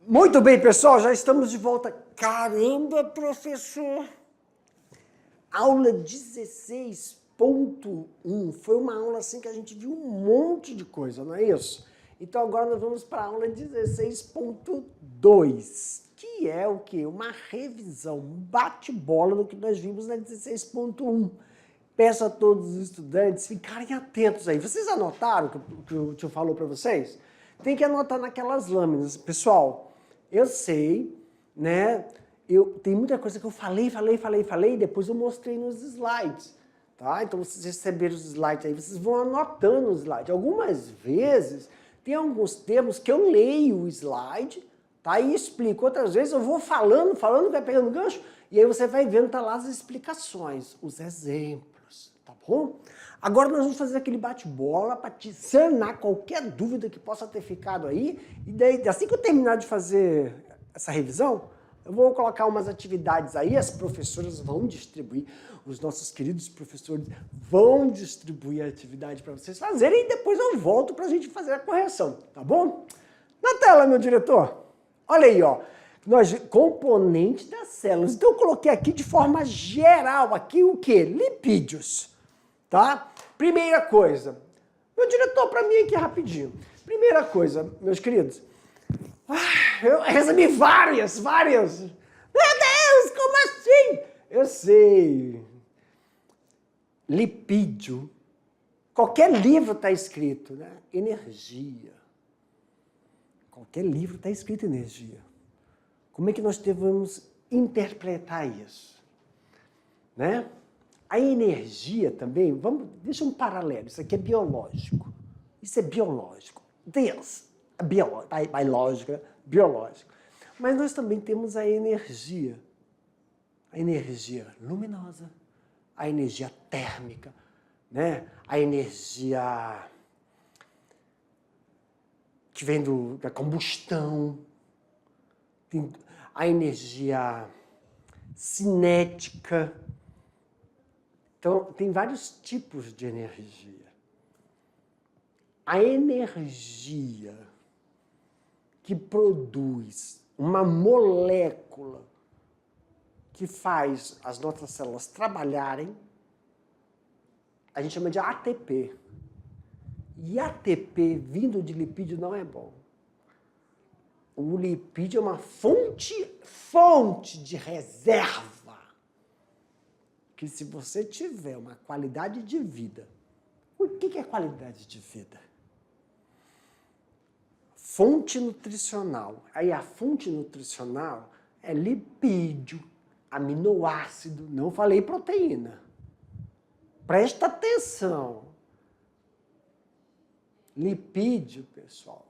Muito bem, pessoal, já estamos de volta. Caramba, professor! Aula 16.1. Foi uma aula assim que a gente viu um monte de coisa, não é isso? Então agora nós vamos para a aula 16.2, que é o quê? Uma revisão, um bate-bola do que nós vimos na 16.1. Peço a todos os estudantes ficarem atentos aí. Vocês anotaram o que o tio falou para vocês? Tem que anotar naquelas lâminas. Pessoal, eu sei, né? Tem muita coisa que eu falei, depois eu mostrei nos slides, tá? Então vocês receberam os slides aí, vocês vão anotando os slides. Algumas vezes, tem alguns termos que eu leio o slide, tá? E explico. Outras vezes eu vou falando, vai pegando gancho, e aí você vai vendo, tá lá as explicações, os exemplos, tá bom? Agora nós vamos fazer aquele bate-bola para te sanar qualquer dúvida que possa ter ficado aí. E daí, assim que eu terminar de fazer essa revisão, eu vou colocar umas atividades aí, as professoras vão distribuir, os nossos queridos professores vão distribuir a atividade para vocês fazerem e depois eu volto para a gente fazer a correção, tá bom? Na tela, meu diretor, olha aí, ó. Componente das células. Então eu coloquei aqui de forma geral, aqui o quê? Lipídios. Tá? Primeira coisa, meu diretor, para mim aqui rapidinho. Primeira coisa, meus queridos, eu recebi várias. Meu Deus, como assim? Eu sei. Lipídio. Qualquer livro está escrito, né? Energia. Qualquer livro está escrito energia. Como é que nós devemos interpretar isso? Né? A energia também, deixa um paralelo, isso aqui é biológico. Isso é biológico. Deus, biológica, biológico. Mas nós também temos a energia luminosa, a energia térmica, né? A energia que vem da combustão, a energia cinética. Então, tem vários tipos de energia. A energia que produz uma molécula que faz as nossas células trabalharem, a gente chama de ATP. E ATP vindo de lipídio não é bom. O lipídio é uma fonte de reserva. Que se você tiver uma qualidade de vida, o que é qualidade de vida? Fonte nutricional. Aí a fonte nutricional é lipídio, aminoácido, não falei proteína. Presta atenção. Lipídio, pessoal.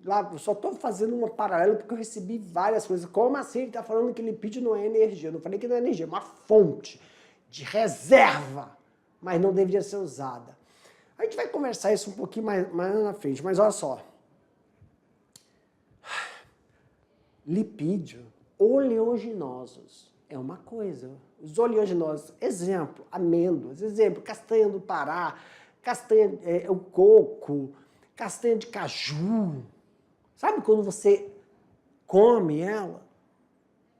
Lá, eu só estou fazendo uma paralela porque eu recebi várias coisas. Como assim ele está falando que lipídio não é energia? Eu não falei que não é energia, é uma fonte de reserva, mas não deveria ser usada. A gente vai conversar isso um pouquinho mais na frente, mas olha só. Lipídio, oleaginosos, é uma coisa. Os oleaginosos, exemplo, amêndoas, exemplo, castanha do Pará, o coco, castanha de caju. Sabe quando você come ela,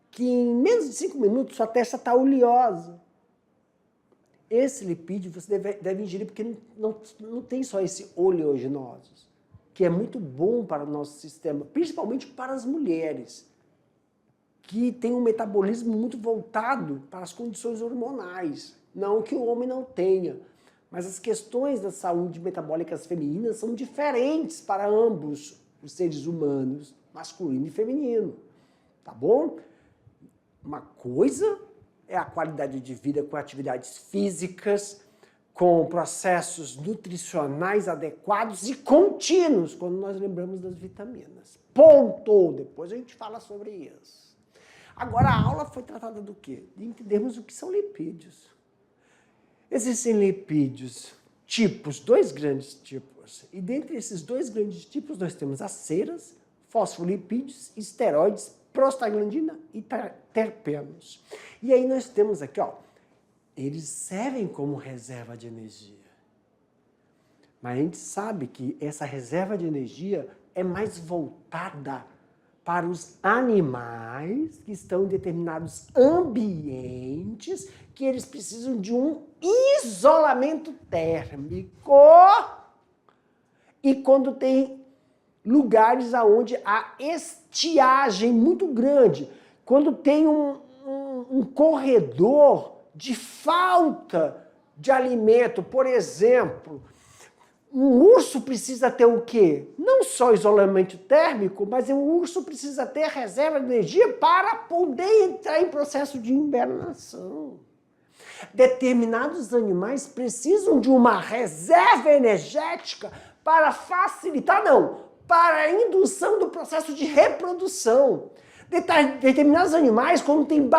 que em menos de 5 minutos sua testa está oleosa? Esse lipídio você deve ingerir porque não tem só esse oleaginosos, que é muito bom para o nosso sistema, principalmente para as mulheres, que têm um metabolismo muito voltado para as condições hormonais. Não que o homem não tenha, mas as questões da saúde metabólicas femininas são diferentes para ambos os seres humanos, masculino e feminino. Tá bom? Uma coisa é a qualidade de vida com atividades físicas, com processos nutricionais adequados e contínuos, quando nós lembramos das vitaminas. Ponto! Depois a gente fala sobre isso. Agora, a aula foi tratada do quê? De entendermos o que são lipídios. Existem lipídios tipos, 2 grandes tipos. E dentre esses 2 grandes tipos, nós temos as ceras, fosfolipídios e esteroides prostaglandina e terpenos. E aí nós temos aqui, ó, eles servem como reserva de energia. Mas a gente sabe que essa reserva de energia é mais voltada para os animais que estão em determinados ambientes que eles precisam de um isolamento térmico. E quando tem lugares onde há estiagem muito grande, quando tem um corredor de falta de alimento, por exemplo, um urso precisa ter o quê? Não só isolamento térmico, mas o urso precisa ter reserva de energia para poder entrar em processo de hibernação. Determinados animais precisam de uma reserva energética para facilitar, não, para a indução do processo de reprodução. Determinados animais, quando tem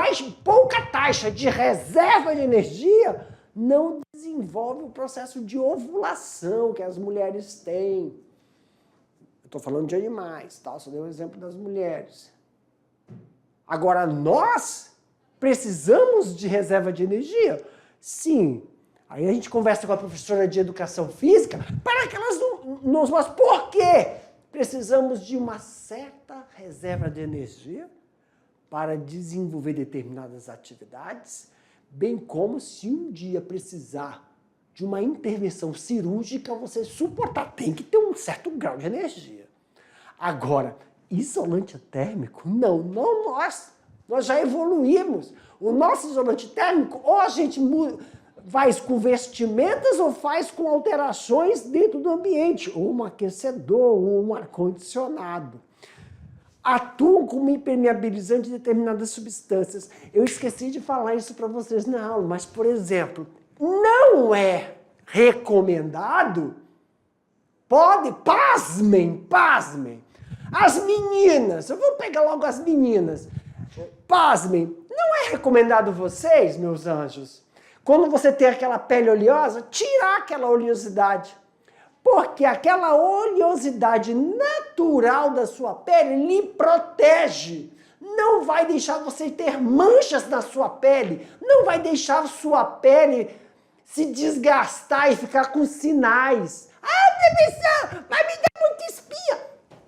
pouca taxa de reserva de energia, não desenvolve o processo de ovulação que as mulheres têm. Eu estou falando de animais, tá? Só dei um exemplo das mulheres. Agora, nós precisamos de reserva de energia? Sim. Aí a gente conversa com a professora de educação física para que elas nos mostrem por quê precisamos de uma certa reserva de energia para desenvolver determinadas atividades, bem como se um dia precisar de uma intervenção cirúrgica, você suportar, tem que ter um certo grau de energia. Agora, isolante térmico? Não nós. Nós já evoluímos. O nosso isolante térmico, ou a gente faz com vestimentas ou faz com alterações dentro do ambiente, ou um aquecedor, ou um ar-condicionado. Atuam como impermeabilizante de determinadas substâncias. Eu esqueci de falar isso para vocês na aula, mas, por exemplo, não é recomendado, pasmem, as meninas, eu vou pegar logo as meninas, pasmem, não é recomendado vocês, meus anjos, quando você tem aquela pele oleosa, tirar aquela oleosidade. Porque aquela oleosidade natural da sua pele lhe protege. Não vai deixar você ter manchas na sua pele. Não vai deixar sua pele se desgastar e ficar com sinais. Ah, professor, mas me dá muita espinha.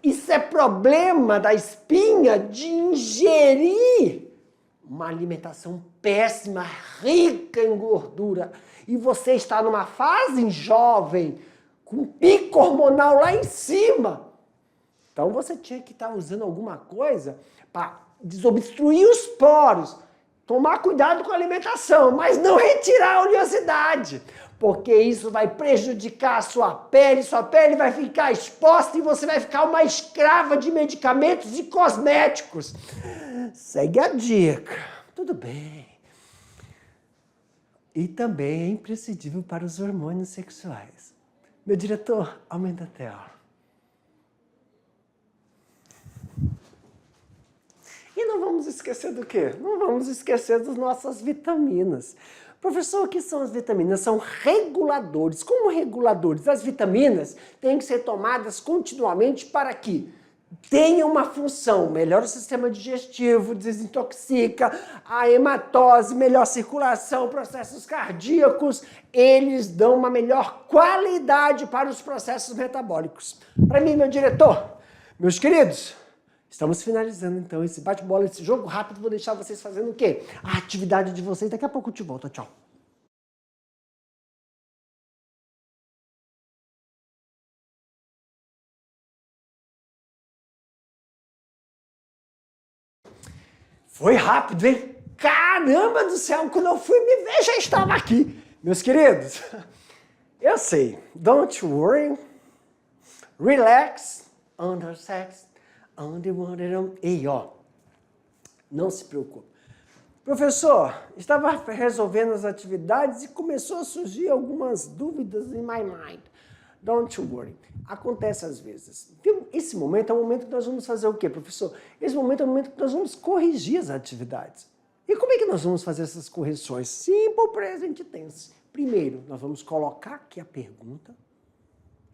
Isso é problema da espinha de ingerir uma alimentação péssima, rica em gordura. E você está numa fase jovem, com pico hormonal lá em cima. Então você tinha que estar usando alguma coisa para desobstruir os poros, tomar cuidado com a alimentação, mas não retirar a oleosidade, porque isso vai prejudicar a sua pele vai ficar exposta e você vai ficar uma escrava de medicamentos e cosméticos. Segue a dica. Tudo bem. E também é imprescindível para os hormônios sexuais. Meu diretor, aumenta a tela. E não vamos esquecer do quê? Não vamos esquecer das nossas vitaminas. Professor, o que são as vitaminas? São reguladores. Como reguladores? As vitaminas têm que ser tomadas continuamente para que tenha uma função, melhora o sistema digestivo, desintoxica, a hematose, melhor circulação, processos cardíacos, eles dão uma melhor qualidade para os processos metabólicos. Para mim, meu diretor, meus queridos, estamos finalizando então esse bate-bola, esse jogo rápido, vou deixar vocês fazendo o quê? A atividade de vocês, daqui a pouco eu te volto, tchau. Foi rápido, hein? Caramba do céu, quando eu fui me ver, já estava aqui. Meus queridos, eu sei, don't worry, relax, under sex, Ei, ó, não se preocupe. Professor, estava resolvendo as atividades e começou a surgir algumas dúvidas in my mind. Don't worry. Acontece às vezes. Esse momento é o momento que nós vamos fazer o quê, professor? Esse momento é o momento que nós vamos corrigir as atividades. E como é que nós vamos fazer essas correções? Simple present tense. Primeiro, nós vamos colocar aqui a pergunta.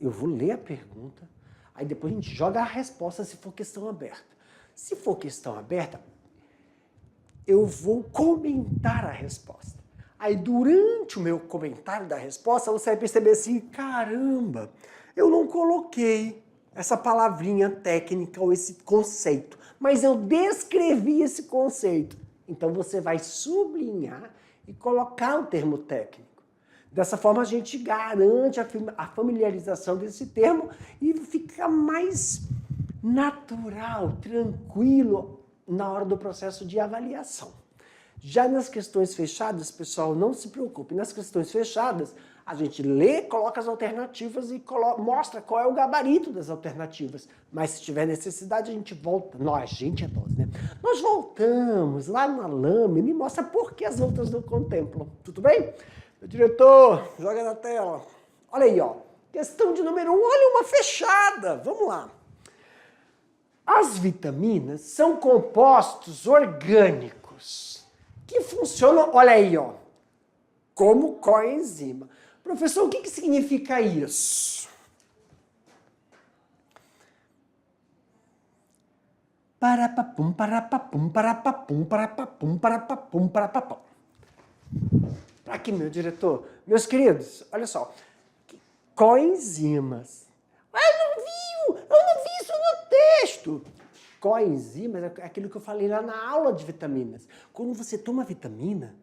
Eu vou ler a pergunta. Aí depois a gente joga a resposta se for questão aberta. Se for questão aberta, eu vou comentar a resposta. Aí, durante o meu comentário da resposta, você vai perceber assim, caramba, eu não coloquei essa palavrinha técnica ou esse conceito, mas eu descrevi esse conceito. Então, você vai sublinhar e colocar o termo técnico. Dessa forma, a gente garante a familiarização desse termo e fica mais natural, tranquilo na hora do processo de avaliação. Já nas questões fechadas, pessoal, não se preocupe. Nas questões fechadas, a gente lê, coloca as alternativas e mostra qual é o gabarito das alternativas. Mas se tiver necessidade, a gente volta. Nós, gente é nós, né? Nós voltamos lá na lâmina e mostra por que as outras não contemplam. Tudo bem? Meu diretor, joga na tela. Olha aí, ó. Questão de número 1, olha uma fechada. Vamos lá. As vitaminas são compostos orgânicos que funcionam, olha aí, ó, como coenzima. Professor, o que significa isso? Parapapum, parapapum, parapapum, parapapum, parapapum, parapapum. Aqui, meu diretor. Meus queridos, olha só. Coenzimas. Eu não vi isso no texto. Coenzimas é aquilo que eu falei lá na aula de vitaminas. Quando você toma vitamina,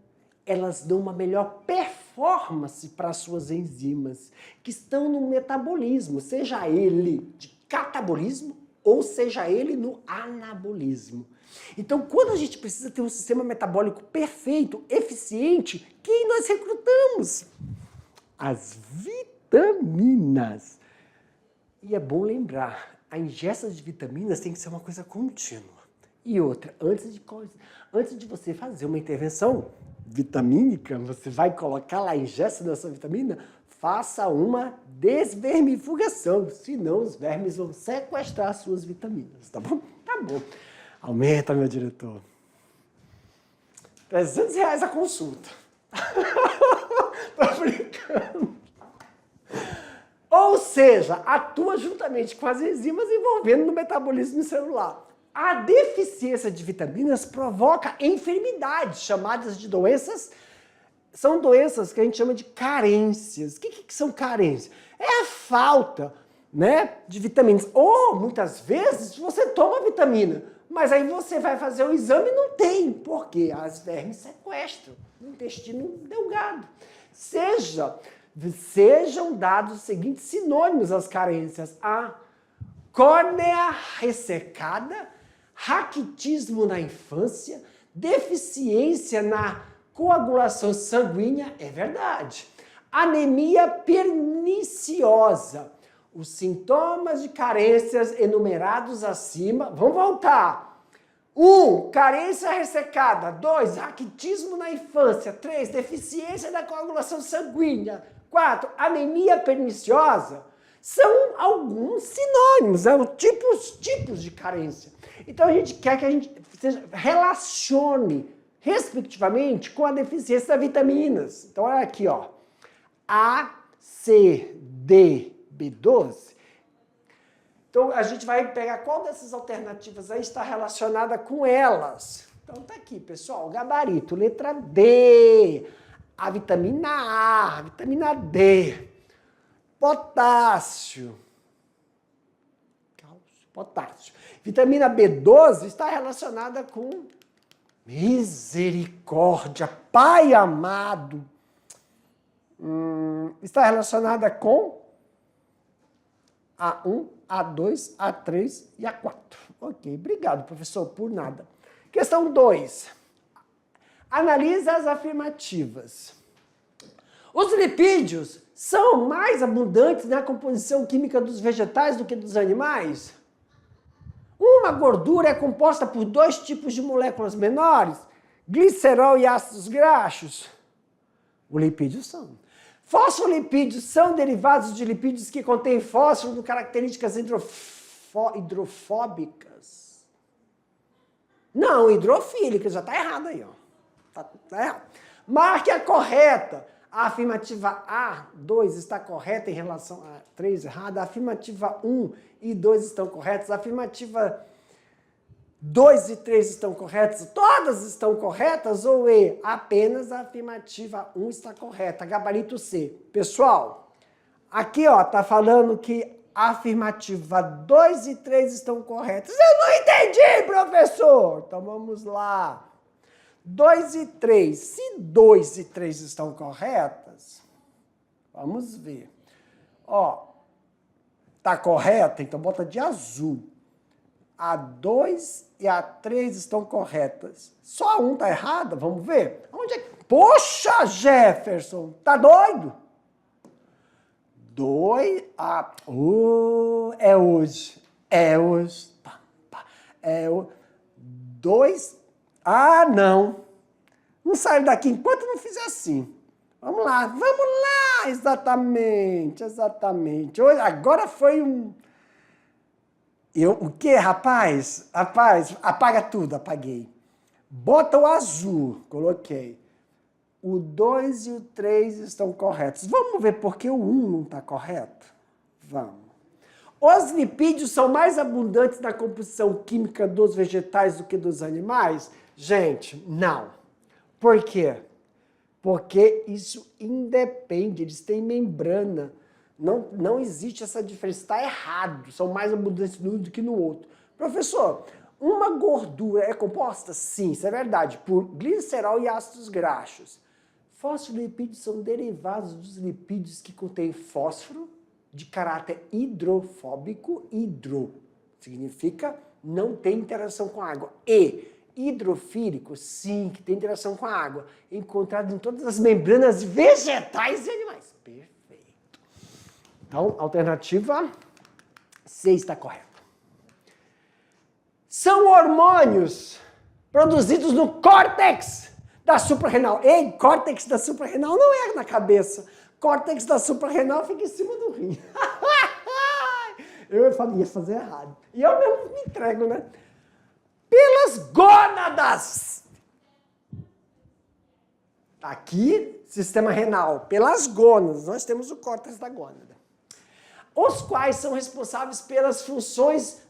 elas dão uma melhor performance para as suas enzimas, que estão no metabolismo, seja ele de catabolismo ou seja ele no anabolismo. Então, quando a gente precisa ter um sistema metabólico perfeito, eficiente, quem nós recrutamos? As vitaminas. E é bom lembrar, a ingesta de vitaminas tem que ser uma coisa contínua. E outra, antes de você fazer uma intervenção vitamínica, você vai colocar lá a ingesta dessa vitamina, faça uma desvermifugação, senão os vermes vão sequestrar as suas vitaminas, tá bom? Tá bom. Aumenta, meu diretor. R$300 a consulta. Tô brincando. Ou seja, atua juntamente com as enzimas envolvendo no metabolismo celular. A deficiência de vitaminas provoca enfermidades chamadas de doenças. São doenças que a gente chama de carências. O que são carências? É a falta, né, de vitaminas. Ou, muitas vezes, você toma vitamina, mas aí você vai fazer o exame e não tem. Por quê? As vermes sequestram no intestino delgado. Sejam dados os seguintes sinônimos às carências. A córnea ressecada, raquitismo na infância, deficiência na coagulação sanguínea, é verdade. Anemia perniciosa. Os sintomas de carências enumerados acima, vamos voltar. 1. Carência ressecada. 2. Raquitismo na infância. 3. Deficiência da coagulação sanguínea. 4. Anemia perniciosa. São alguns sinônimos, tipos de carência. Então a gente quer que a gente relacione, respectivamente, com a deficiência das vitaminas. Então olha aqui, ó. A, C, D, B12. Então a gente vai pegar qual dessas alternativas aí está relacionada com elas. Então tá aqui, pessoal, gabarito, letra D, a vitamina D, potássio, cálcio, potássio. Vitamina B12 está relacionada com misericórdia, Pai amado. Está relacionada com A1, A2, A3 e A4. Ok, obrigado, professor, por nada. Questão 2. Analisa as afirmativas. Os lipídios são mais abundantes na composição química dos vegetais do que dos animais? Uma gordura é composta por 2 tipos de moléculas menores, glicerol e ácidos graxos? Os lipídios são. Fosfolipídios são derivados de lipídios que contêm fósforo com características hidrofóbicas? Não, hidrofílicas, já está errado aí, ó. Tá errado. Marque a correta. A afirmativa A2 está correta em relação a 3 errada. A afirmativa 1 e 2 estão corretas. A afirmativa 2 e 3 estão corretas? Todas estão corretas? Ou E? Apenas a afirmativa 1 está correta. Gabarito C. Pessoal, aqui ó, tá falando que a afirmativa 2 e 3 estão corretas. Eu não entendi, professor! Então vamos lá. 2 e 3. Se 2 e 3 estão corretas, vamos ver. Ó, tá correta? Então bota de azul. A 2 e a 3 estão corretas. Só a 1 tá errada? Vamos ver. Onde é que... Poxa, Jefferson, tá doido? 2, é hoje. É hoje. É o 2. Ah, não. Não saio daqui enquanto não fizer assim. Vamos lá. Exatamente, exatamente. Hoje, agora foi um... O quê, rapaz? Rapaz, apaga tudo, apaguei. Bota o azul, coloquei. O 2 e o 3 estão corretos. Vamos ver por que o 1 não está correto? Vamos. Os lipídios são mais abundantes na composição química dos vegetais do que dos animais? Gente, não. Por quê? Porque isso independe, eles têm membrana. Não existe essa diferença, está errado, são mais abundantes num do que no outro. Professor, uma gordura é composta? Sim, isso é verdade, por glicerol e ácidos graxos. Fosfolipídios são derivados dos lipídios que contêm fósforo de caráter hidrofóbico, significa não tem interação com a água, e hidrofílico, sim, que tem interação com a água, encontrado em todas as membranas vegetais e animais. Perfeito. Então, alternativa C está correta. São hormônios produzidos no córtex da suprarrenal. Ei, córtex da suprarrenal não é na cabeça. Córtex da suprarrenal fica em cima do rim. Eu ia fazer errado. E eu mesmo me entrego, né? Pelas gônadas. Aqui, sistema renal. Pelas gônadas. Nós temos o córtex da gônada. Os quais são responsáveis pelas funções,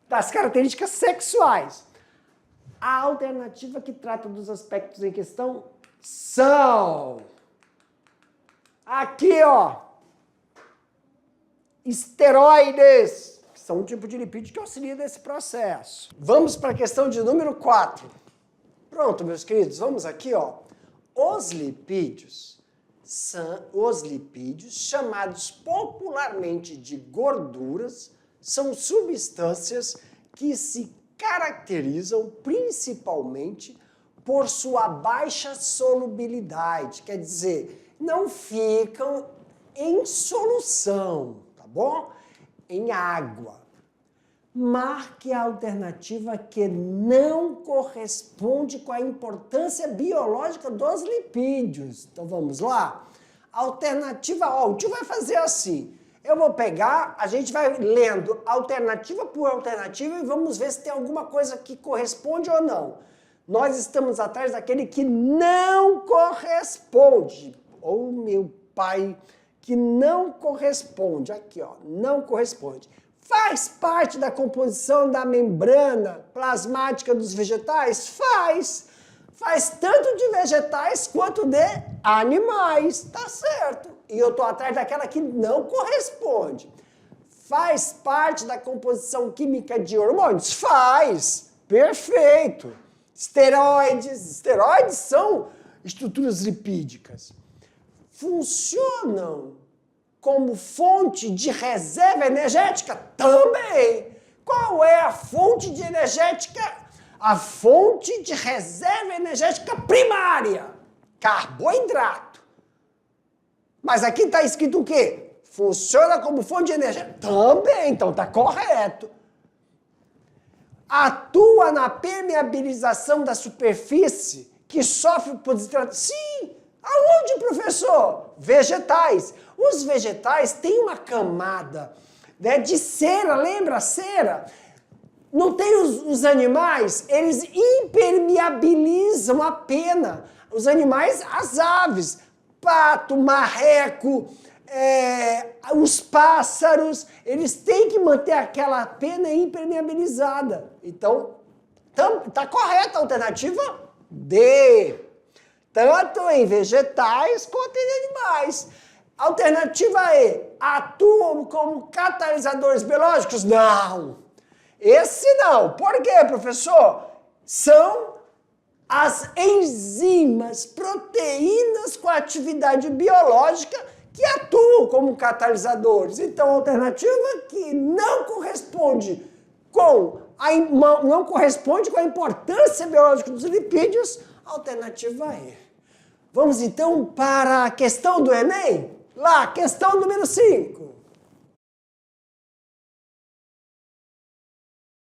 das características sexuais. A alternativa que trata dos aspectos em questão são... Aqui, esteroides, que são um tipo de lipídio que auxilia nesse processo. Vamos para a questão de número 4. Pronto, meus queridos, vamos aqui, Os lipídios, chamados popularmente de gorduras, são substâncias que se caracterizam principalmente por sua baixa solubilidade, quer dizer, não ficam em solução, tá bom? Em água. Marque a alternativa que não corresponde com a importância biológica dos lipídios. Então vamos lá? Alternativa, o tio vai fazer assim. Eu vou pegar, a gente vai lendo alternativa por alternativa e vamos ver se tem alguma coisa que corresponde ou não. Nós estamos atrás daquele que não corresponde. Oh, meu pai, que não corresponde. Aqui, não corresponde. Faz parte da composição da membrana plasmática dos vegetais? Faz. Faz tanto de vegetais quanto de animais. Tá certo. E eu tô atrás daquela que não corresponde. Faz parte da composição química de hormônios? Faz. Perfeito. Esteroides são estruturas lipídicas. Funcionam como fonte de reserva energética? Também. Qual é a fonte de energética? A fonte de reserva energética primária. Carboidrato. Mas aqui está escrito o quê? Funciona como fonte de energia? Também, então está correto. Atua na permeabilização da superfície que sofre por desidratação? Sim. Aonde, professor? Vegetais. Os vegetais têm uma camada, né, de cera, lembra a cera? Não tem os animais, eles impermeabilizam a pena. Os animais, as aves, pato, marreco, os pássaros, eles têm que manter aquela pena impermeabilizada. Então, tá correta a alternativa D. Tanto em vegetais quanto em animais. Alternativa E, atuam como catalisadores biológicos? Não. Esse não. Por quê, professor? São as enzimas, proteínas com atividade biológica que atuam como catalisadores. Então, a alternativa que não corresponde com a importância biológica dos lipídios, alternativa E. Vamos então para a questão do Enem? Lá, questão número 5.